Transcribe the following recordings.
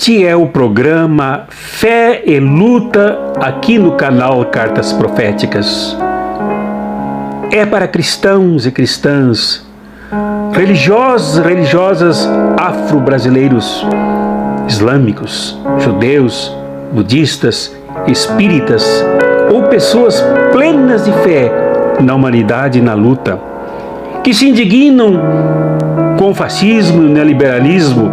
Este é o programa Fé e Luta aqui no canal Cartas Proféticas. É para cristãos e cristãs, religiosos e religiosas afro-brasileiros, islâmicos, judeus, budistas, espíritas ou pessoas plenas de fé na humanidade e na luta, que se indignam com o fascismo e o neoliberalismo,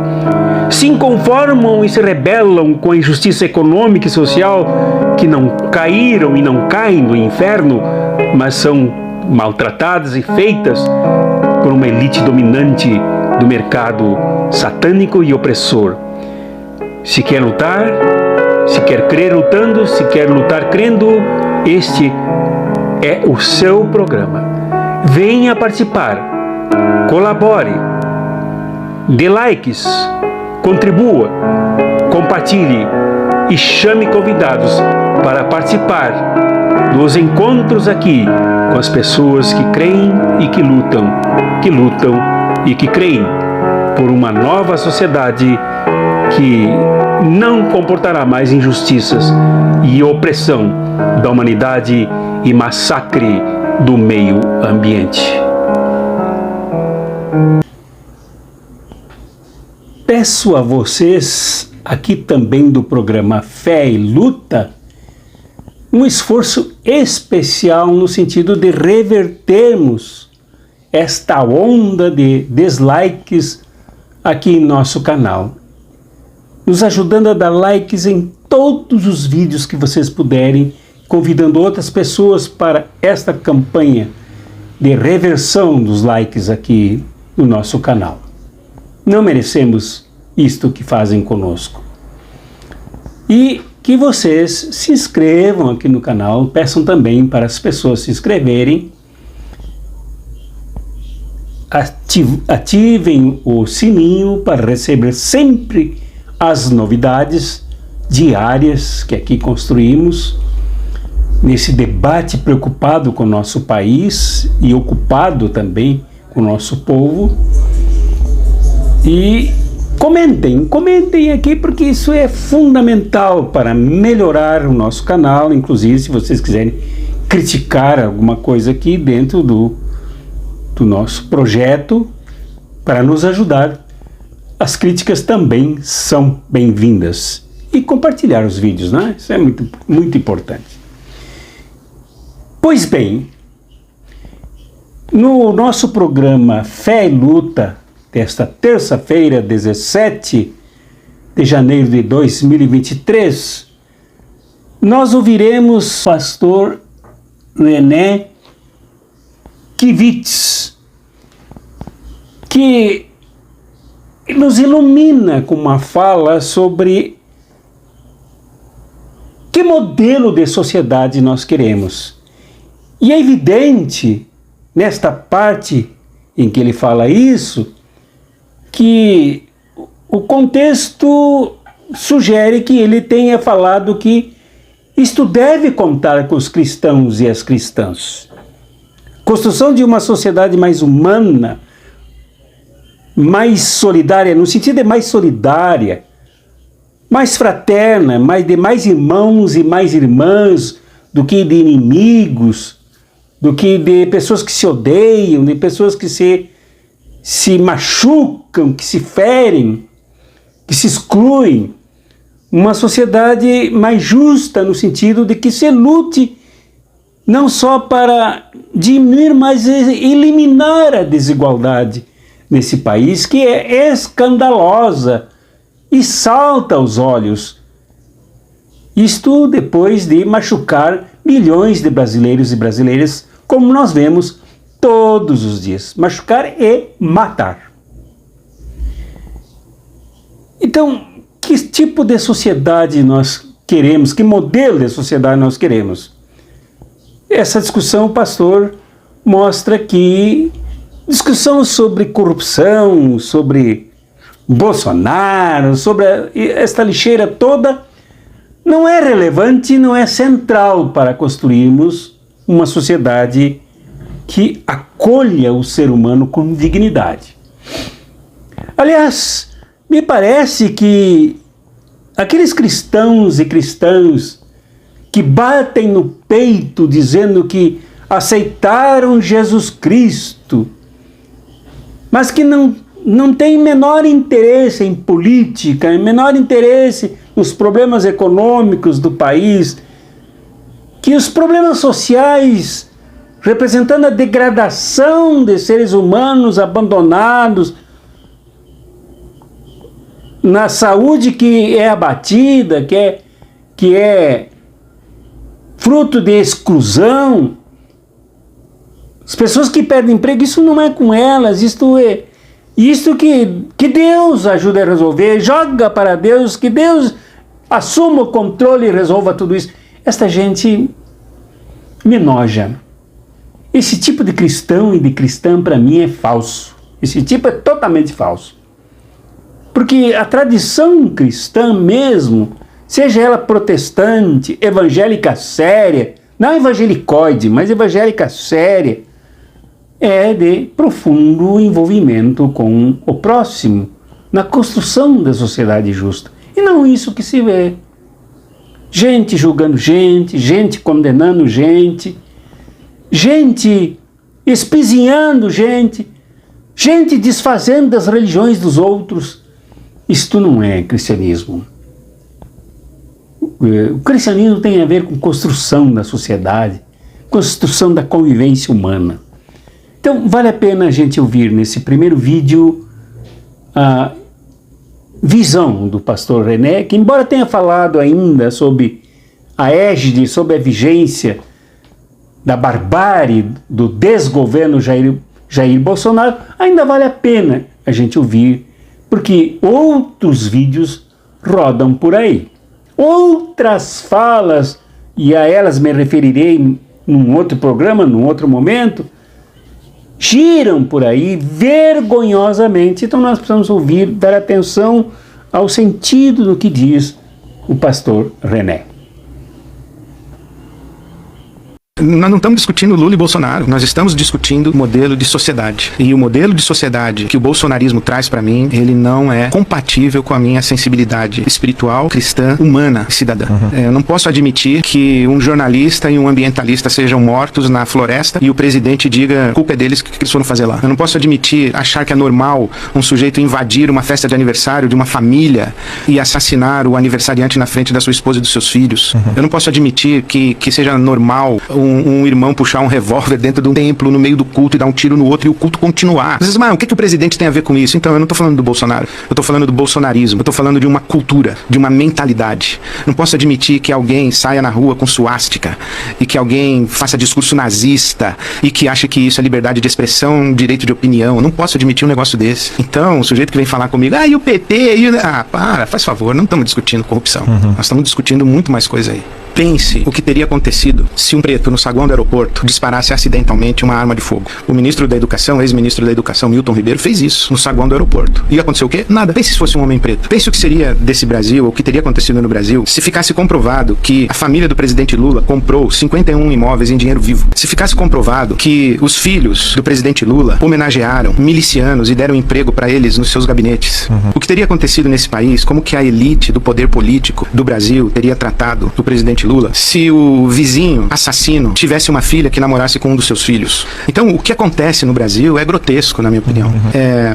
se inconformam e se rebelam com a injustiça econômica e social, que não caíram e não caem no inferno, mas são maltratadas e feitas por uma elite dominante do mercado satânico e opressor. Se quer lutar, se quer crer lutando, se quer lutar crendo, este é o seu programa. Venha participar, colabore, dê likes, contribua, compartilhe e chame convidados para participar dos encontros aqui com as pessoas que creem e que lutam e que creem por uma nova sociedade que não comportará mais injustiças e opressão da humanidade e massacre do meio ambiente. Peço a vocês, aqui também do programa Fé e Luta, um esforço especial no sentido de revertermos esta onda de dislikes aqui em nosso canal, nos ajudando a dar likes em todos os vídeos que vocês puderem, convidando outras pessoas para esta campanha de reversão dos likes aqui no nosso canal. Não merecemos isto que fazem conosco. E que vocês se inscrevam aqui no canal, peçam também para as pessoas se inscreverem, ativem o sininho para receber sempre as novidades diárias que aqui construímos, nesse debate preocupado com o nosso país e ocupado também com o nosso povo. E comentem aqui, porque isso é fundamental para melhorar o nosso canal. Inclusive, se vocês quiserem criticar alguma coisa aqui dentro do nosso projeto, para nos ajudar, as críticas também são bem-vindas. E compartilhar os vídeos, né? Isso é muito, muito importante. Pois bem, no nosso programa Fé e Luta, desta terça-feira, 17 de janeiro de 2023, nós ouviremos o pastor René Kivitz, que nos ilumina com uma fala sobre que modelo de sociedade nós queremos. E é evidente, nesta parte em que ele fala isso, que o contexto sugere que ele tenha falado que isto deve contar com os cristãos e as cristãs. Construção de uma sociedade mais humana, mais solidária, no sentido de mais solidária, mais fraterna, de mais irmãos e mais irmãs, do que de inimigos, do que de pessoas que se odeiam, de pessoas que se machucam, que se ferem, que se excluem. Uma sociedade mais justa, no sentido de que se lute não só para diminuir, mas eliminar a desigualdade nesse país, que é escandalosa e salta aos olhos. Isto depois de machucar milhões de brasileiros e brasileiras, como nós vemos todos os dias. Machucar e matar. Então, que tipo de sociedade nós queremos? Que modelo de sociedade nós queremos? Essa discussão, o pastor mostra que discussão sobre corrupção, sobre Bolsonaro, sobre esta lixeira toda, não é relevante, não é central para construirmos uma sociedade que acolha o ser humano com dignidade. Aliás, me parece que aqueles cristãos e cristãs que batem no peito dizendo que aceitaram Jesus Cristo, mas que não têm menor interesse em política, menor interesse nos problemas econômicos do país, que os problemas sociais, representando a degradação de seres humanos abandonados, na saúde que é abatida, que é fruto de exclusão, as pessoas que perdem emprego, isso não é com elas, isto que Deus ajude a resolver, joga para Deus, que Deus assuma o controle e resolva tudo isso. Esta gente me enoja. Esse tipo de cristão e de cristã para mim é falso. Esse tipo é totalmente falso. Porque a tradição cristã mesmo, seja ela protestante, evangélica séria, não evangelicoide, mas evangélica séria, é de profundo envolvimento com o próximo, na construção da sociedade justa. E não isso que se vê. Gente julgando gente, gente condenando gente, gente espizinhando gente, gente desfazendo das religiões dos outros. Isto não é cristianismo. O cristianismo tem a ver com construção da sociedade, construção da convivência humana. Então, vale a pena a gente ouvir nesse primeiro vídeo a visão do pastor René, que embora tenha falado ainda sobre a égide, sobre a vigência da barbárie do desgoverno Jair Bolsonaro, ainda vale a pena a gente ouvir, porque outros vídeos rodam por aí. Outras falas, e a elas me referirei num outro programa, num outro momento, giram por aí vergonhosamente. Então nós precisamos ouvir, dar atenção ao sentido do que diz o pastor René. Nós não estamos discutindo Lula e Bolsonaro, nós estamos discutindo modelo de sociedade. E o modelo de sociedade que o bolsonarismo traz para mim, ele não é compatível com a minha sensibilidade espiritual, cristã, humana, cidadã. Eu não posso admitir que um jornalista e um ambientalista sejam mortos na floresta e o presidente diga, a culpa é deles, o que eles foram fazer lá. Eu não posso admitir, achar que é normal um sujeito invadir uma festa de aniversário de uma família e assassinar o aniversariante na frente da sua esposa e dos seus filhos. Eu não posso admitir que seja normal um irmão puxar um revólver dentro de um templo no meio do culto e dar um tiro no outro e o culto continuar. Vocês, mas o que o presidente tem a ver com isso? Então, eu não estou falando do Bolsonaro, eu estou falando do bolsonarismo, eu estou falando de uma cultura, de uma mentalidade. Não posso admitir que alguém saia na rua com suástica e que alguém faça discurso nazista e que ache que isso é liberdade de expressão, direito de opinião. Eu não posso admitir um negócio desse. Então, o sujeito que vem falar comigo, e o PT, faz favor, não estamos discutindo corrupção. Nós estamos discutindo muito mais coisa aí. Pense o que teria acontecido se um preto no saguão do aeroporto disparasse acidentalmente uma arma de fogo. O ministro da Educação, ex-ministro da Educação, Milton Ribeiro, fez isso no saguão do aeroporto. E aconteceu o quê? Nada. Pense se fosse um homem preto. Pense o que seria desse Brasil, ou o que teria acontecido no Brasil, se ficasse comprovado que a família do presidente Lula comprou 51 imóveis em dinheiro vivo. Se ficasse comprovado que os filhos do presidente Lula homenagearam milicianos e deram emprego para eles nos seus gabinetes. O que teria acontecido nesse país, como que a elite do poder político do Brasil teria tratado o presidente Lula se o vizinho assassino tivesse uma filha que namorasse com um dos seus filhos. Então, o que acontece no Brasil é grotesco, na minha opinião.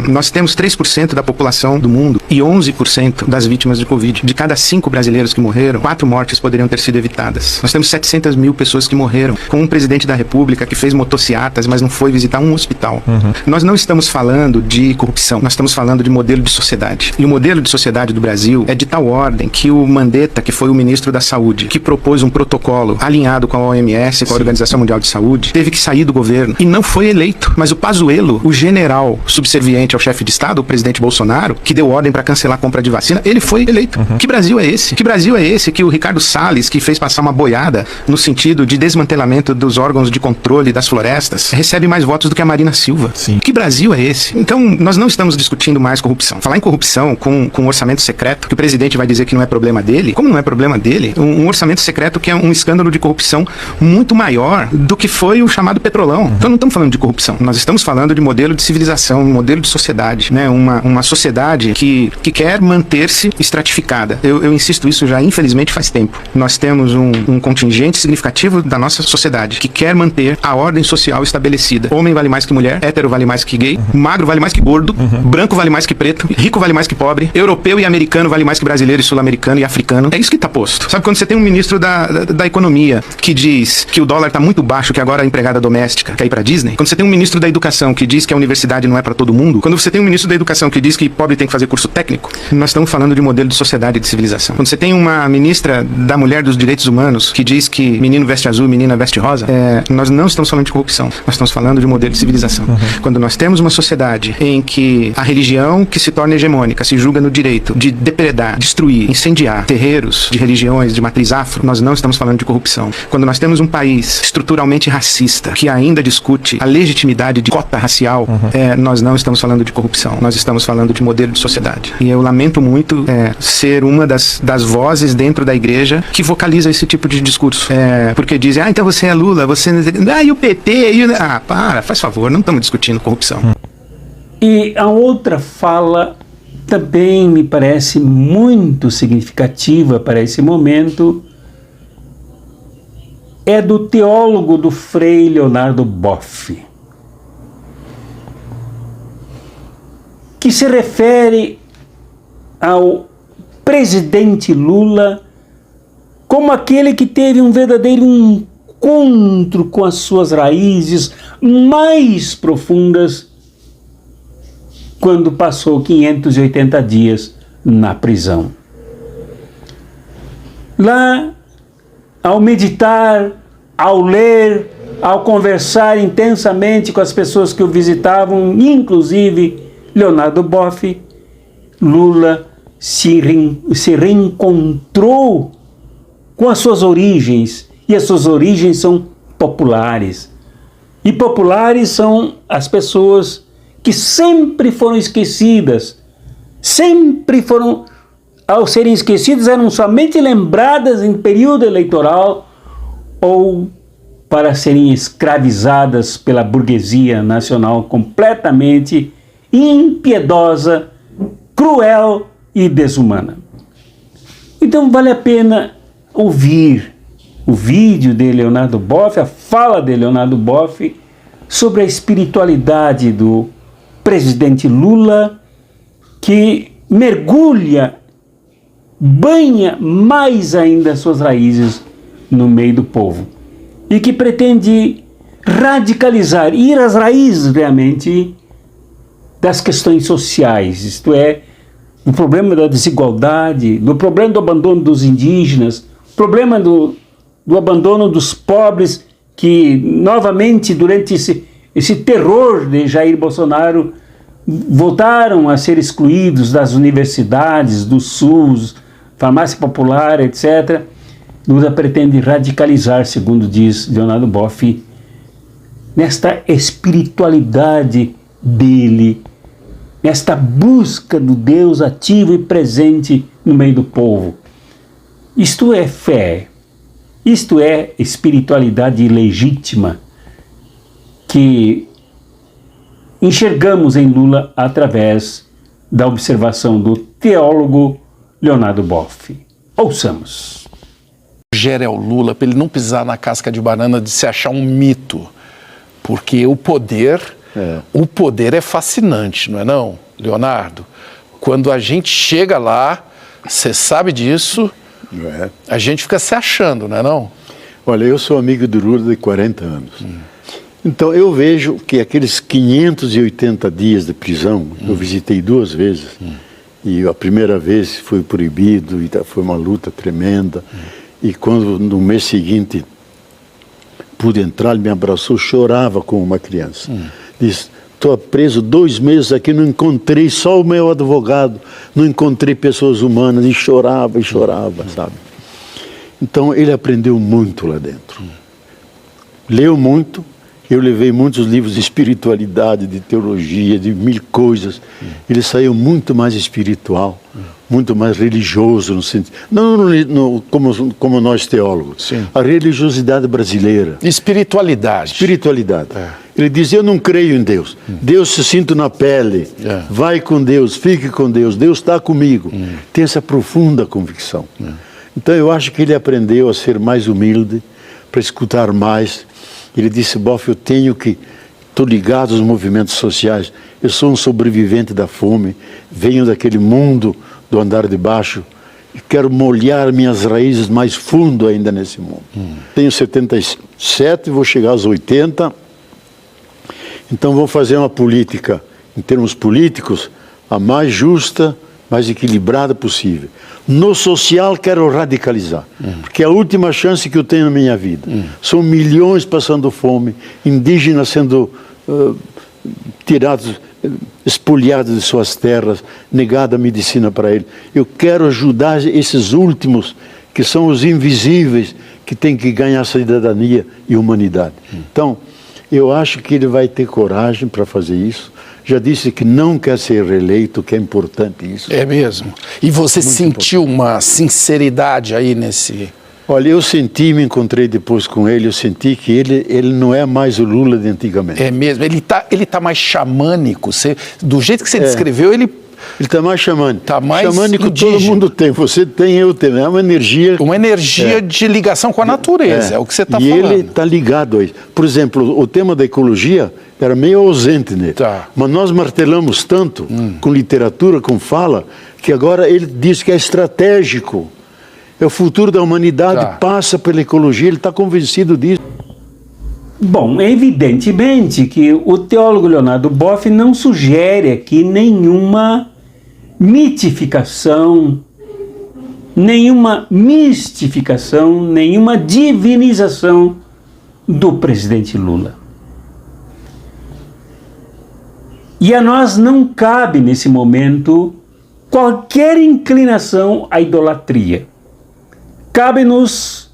Nós temos 3% da população do mundo e 11% das vítimas de Covid. De cada 5 brasileiros que morreram, 4 mortes poderiam ter sido evitadas. Nós temos 700 mil pessoas que morreram, com um presidente da República que fez motociatas, mas não foi visitar um hospital. Nós não estamos falando de corrupção, nós estamos falando de modelo de sociedade. E o modelo de sociedade do Brasil é de tal ordem que o Mandetta, que foi o ministro da Saúde, que propôs um protocolo alinhado com a OMS, com a Organização Mundial de Saúde, teve que sair do governo e não foi eleito. Mas o Pazuello, o general subserviente ao chefe de Estado, o presidente Bolsonaro, que deu ordem para cancelar a compra de vacina, ele foi eleito. Que Brasil é esse? Que Brasil é esse que o Ricardo Salles, que fez passar uma boiada no sentido de desmantelamento dos órgãos de controle das florestas, recebe mais votos do que a Marina Silva? Sim. Que Brasil é esse? Então, nós não estamos discutindo mais corrupção. Falar em corrupção com um orçamento secreto, que o presidente vai dizer que não é problema dele, como não é problema dele? Um orçamento secreto secreto, que é um escândalo de corrupção muito maior do que foi o chamado Petrolão. Então não estamos falando de corrupção, nós estamos falando de modelo de civilização, modelo de sociedade, né? Uma sociedade que quer manter-se estratificada. Eu insisto isso já, infelizmente, faz tempo. Nós temos um contingente significativo da nossa sociedade que quer manter a ordem social estabelecida. Homem vale mais que mulher, hétero vale mais que gay, magro vale mais que gordo, branco vale mais que preto, rico vale mais que pobre, europeu e americano vale mais que brasileiro e sul-americano e africano. É isso que tá posto. Sabe quando você tem um ministro da economia que diz que o dólar tá muito baixo, que agora a empregada doméstica quer ir pra Disney? Quando você tem um ministro da educação que diz que a universidade não é pra todo mundo? Quando você tem um ministro da educação que diz que pobre tem que fazer curso técnico? Nós estamos falando de modelo de sociedade e de civilização. Quando você tem uma ministra da mulher dos direitos humanos que diz que menino veste azul, menina veste rosa, nós não estamos falando de corrupção. Nós estamos falando de modelo de civilização. Quando nós temos uma sociedade em que a religião que se torna hegemônica se julga no direito de depredar, destruir, incendiar terreiros de religiões de matriz afro, nós não estamos falando de corrupção. Quando nós temos um país estruturalmente racista que ainda discute a legitimidade de cota racial, nós não estamos falando de corrupção. Nós estamos falando de modelo de sociedade. E eu lamento muito ser uma das vozes dentro da igreja que vocaliza esse tipo de discurso. Porque dizem, então você é Lula, você... e o PT? Faz favor, não estamos discutindo corrupção. E a outra fala também me parece muito significativa para esse momento, é do teólogo do Frei Leonardo Boff, que se refere ao presidente Lula como aquele que teve um verdadeiro encontro com as suas raízes mais profundas quando passou 580 dias na prisão. Lá, ao meditar, ao ler, ao conversar intensamente com as pessoas que o visitavam, inclusive Leonardo Boff, Lula se reencontrou com as suas origens, e as suas origens são populares. E populares são as pessoas que sempre foram esquecidas, sempre foram, ao serem esquecidas, eram somente lembradas em período eleitoral ou para serem escravizadas pela burguesia nacional completamente impiedosa, cruel e desumana. Então vale a pena ouvir o vídeo de Leonardo Boff, a fala de Leonardo Boff sobre a espiritualidade do presidente Lula, que mergulha, banha mais ainda suas raízes no meio do povo e que pretende radicalizar, ir às raízes realmente das questões sociais, isto é, do problema da desigualdade, do problema do abandono dos indígenas, problema do abandono dos pobres, que novamente durante esse terror de Jair Bolsonaro voltaram a ser excluídos das universidades, do SUS, farmácia popular, etc. Lula pretende radicalizar, segundo diz Leonardo Boff, nesta espiritualidade dele, nesta busca do Deus ativo e presente no meio do povo. Isto é fé, isto é espiritualidade legítima que enxergamos em Lula através da observação do teólogo Leonardo Boff. Ouçamos. Gera o Lula para ele não pisar na casca de banana de se achar um mito, porque o poder é fascinante, não é não, Leonardo? Quando a gente chega lá, você sabe disso, a gente fica se achando, não é não? Olha, eu sou amigo do Lula de 40 anos. Então eu vejo que aqueles 580 dias de prisão, eu visitei 2 vezes, e a primeira vez foi proibido, e foi uma luta tremenda, e quando no mês seguinte pude entrar, ele me abraçou, chorava como uma criança. Disse, estou preso 2 meses aqui, não encontrei só o meu advogado, não encontrei pessoas humanas, e chorava, sabe? Então ele aprendeu muito lá dentro. Leu muito Eu levei muitos livros de espiritualidade, de teologia, de mil coisas. Ele saiu muito mais espiritual, muito mais religioso, no sentido, não como nós teólogos. Sim. A religiosidade brasileira. Espiritualidade. Espiritualidade. Ele diz, eu não creio em Deus. Deus se sinto na pele. Vai com Deus, fique com Deus. Deus está comigo. Tem essa profunda convicção. Então eu acho que ele aprendeu a ser mais humilde, para escutar mais. Ele disse, Boff, estou ligado aos movimentos sociais. Eu sou um sobrevivente da fome. Venho daquele mundo do andar de baixo. E quero molhar minhas raízes mais fundo ainda nesse mundo. Tenho 77, vou chegar aos 80. Então vou fazer uma política, em termos políticos, a mais justa, mais equilibrada possível. No social quero radicalizar, porque é a última chance que eu tenho na minha vida. São milhões passando fome, indígenas sendo tirados, espoliados de suas terras, negada a medicina para eles. Eu quero ajudar esses últimos, que são os invisíveis, que têm que ganhar cidadania e humanidade. Então, eu acho que ele vai ter coragem para fazer isso. Já disse que não quer ser reeleito, que é importante isso. É mesmo? E você sentiu uma sinceridade aí nesse... Olha, eu senti, me encontrei depois com ele, eu senti que ele não é mais o Lula de antigamente. É mesmo? Ele tá mais xamânico? Do jeito que você descreveu, ele está mais xamânico. Está mais xamânico indígena. Todo mundo tem, você tem, eu tenho. É uma energia... Uma energia de ligação com a natureza, é o que você está falando. E ele está ligado a isso. Por exemplo, o tema da ecologia era meio ausente nele. Tá. Mas nós martelamos tanto, com literatura, com fala, que agora ele diz que é estratégico. É o futuro da humanidade, passa pela ecologia, ele está convencido disso. Bom, evidentemente que o teólogo Leonardo Boff não sugere aqui nenhuma mitificação, nenhuma mistificação, nenhuma divinização do presidente Lula. E a nós não cabe, nesse momento, qualquer inclinação à idolatria. Cabe-nos,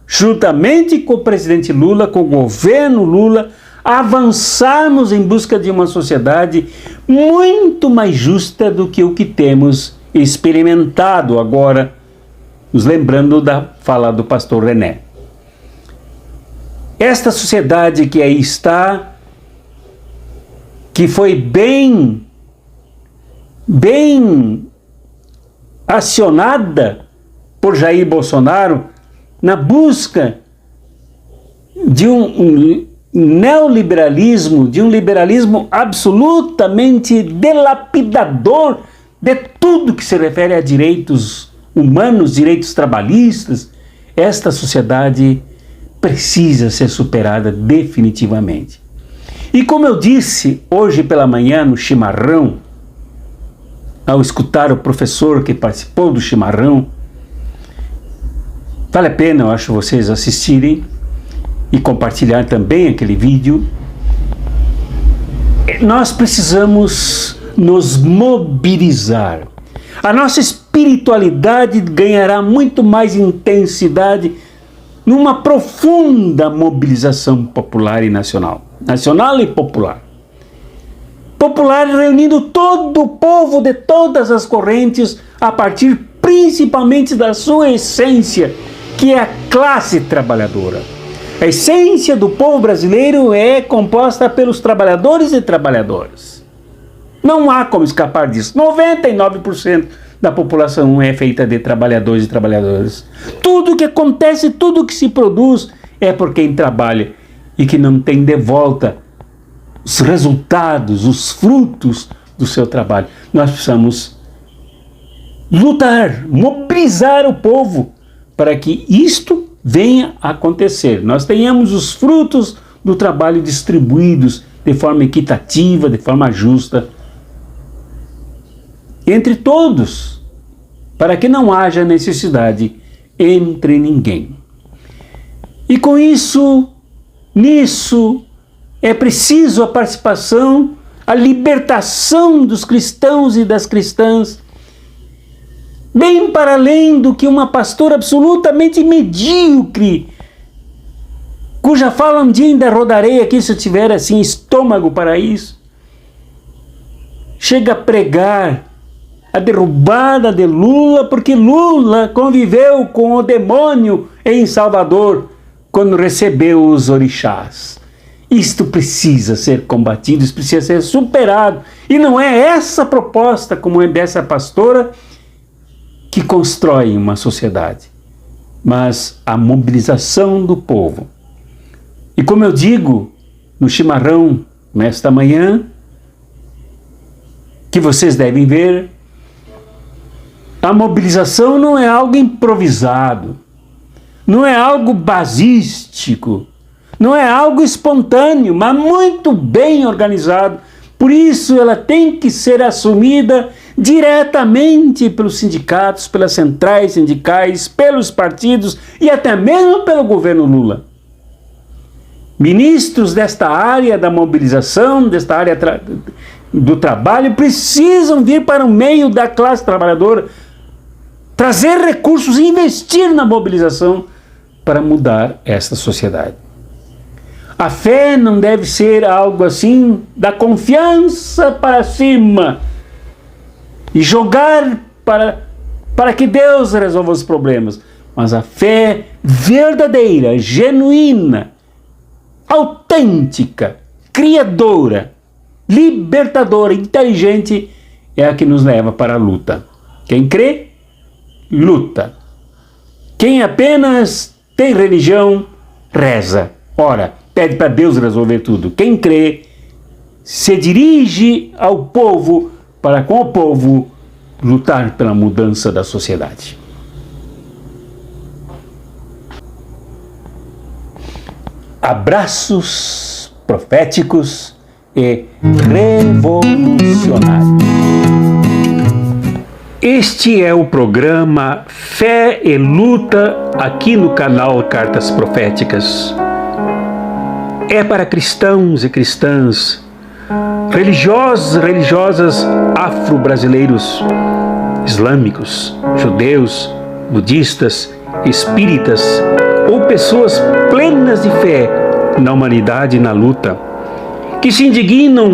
juntamente com o presidente Lula, com o governo Lula, avançarmos em busca de uma sociedade muito mais justa do que o que temos experimentado agora, nos lembrando da fala do pastor René. Esta sociedade que aí está, que foi bem acionada por Jair Bolsonaro na busca de um neoliberalismo, de um liberalismo absolutamente dilapidador de tudo que se refere a direitos humanos, direitos trabalhistas. Esta sociedade precisa ser superada definitivamente. E como eu disse hoje pela manhã no chimarrão, ao escutar o professor que participou do chimarrão, vale a pena, eu acho, vocês assistirem e compartilhar também aquele vídeo. Nós precisamos nos mobilizar. A nossa espiritualidade ganhará muito mais intensidade numa profunda mobilização popular e nacional. Nacional e popular. Popular reunindo todo o povo de todas as correntes a partir principalmente da sua essência, que é a classe trabalhadora. A essência do povo brasileiro é composta pelos trabalhadores e trabalhadoras. Não há como escapar disso. 99% da população é feita de trabalhadores e trabalhadoras. Tudo que acontece, tudo que se produz é por quem trabalha e que não tem de volta os resultados, os frutos do seu trabalho. Nós precisamos lutar, mobilizar o povo para que isto venha a acontecer. Nós tenhamos os frutos do trabalho distribuídos de forma equitativa, de forma justa, entre todos, para que não haja necessidade entre ninguém. E com isso, nisso, é preciso a participação, a libertação dos cristãos e das cristãs, bem para além do que uma pastora absolutamente medíocre, cuja fala um dia ainda rodarei aqui se eu tiver assim estômago para isso, chega a pregar a derrubada de Lula, porque Lula conviveu com o demônio em Salvador quando recebeu os orixás. Isto precisa ser combatido, isso precisa ser superado. E não é essa proposta, como é dessa pastora, que constrói uma sociedade, mas a mobilização do povo. E como eu digo no chimarrão nesta manhã, que vocês devem ver, a mobilização não é algo improvisado, não é algo basístico, não é algo espontâneo, mas muito bem organizado. Por isso ela tem que ser assumida diretamente pelos sindicatos, pelas centrais sindicais, pelos partidos e até mesmo pelo governo Lula. Ministros desta área da mobilização, desta área do trabalho, precisam vir para o meio da classe trabalhadora, trazer recursos e investir na mobilização para mudar esta sociedade. A fé não deve ser algo assim da confiança para cima e jogar para que Deus resolva os problemas, mas a fé verdadeira, genuína, autêntica, criadora, libertadora, inteligente, é a que nos leva para a luta. Quem crê, luta. Quem apenas tem religião, reza, ora, pede para Deus resolver tudo. Quem crê, se dirige ao povo para com o povo lutar pela mudança da sociedade. Abraços proféticos e revolucionários. Este é o programa Fé e Luta aqui no canal Cartas Proféticas. É para cristãos e cristãs, religiosos e religiosas afro-brasileiros, islâmicos, judeus, budistas, espíritas ou pessoas plenas de fé na humanidade e na luta, que se indignam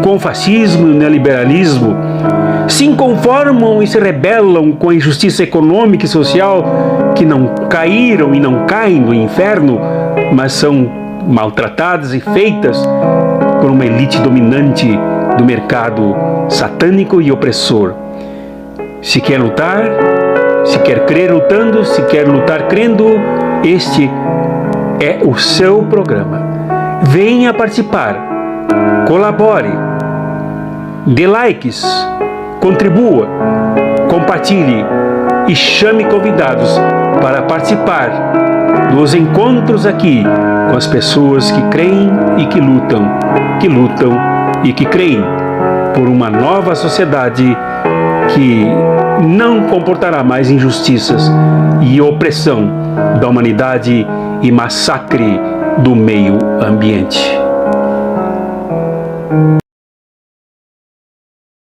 com o fascismo e o neoliberalismo, se inconformam e se rebelam com a injustiça econômica e social, que não caíram e não caem no inferno, mas são maltratadas e feitas por uma elite dominante do mercado satânico e opressor. Se quer lutar, se quer crer lutando, se quer lutar crendo, este é o seu programa. Venha participar, colabore, dê likes, contribua, compartilhe e chame convidados para participar dos encontros aqui com as pessoas que creem e que lutam e que creem por uma nova sociedade que não comportará mais injustiças e opressão da humanidade e massacre do meio ambiente.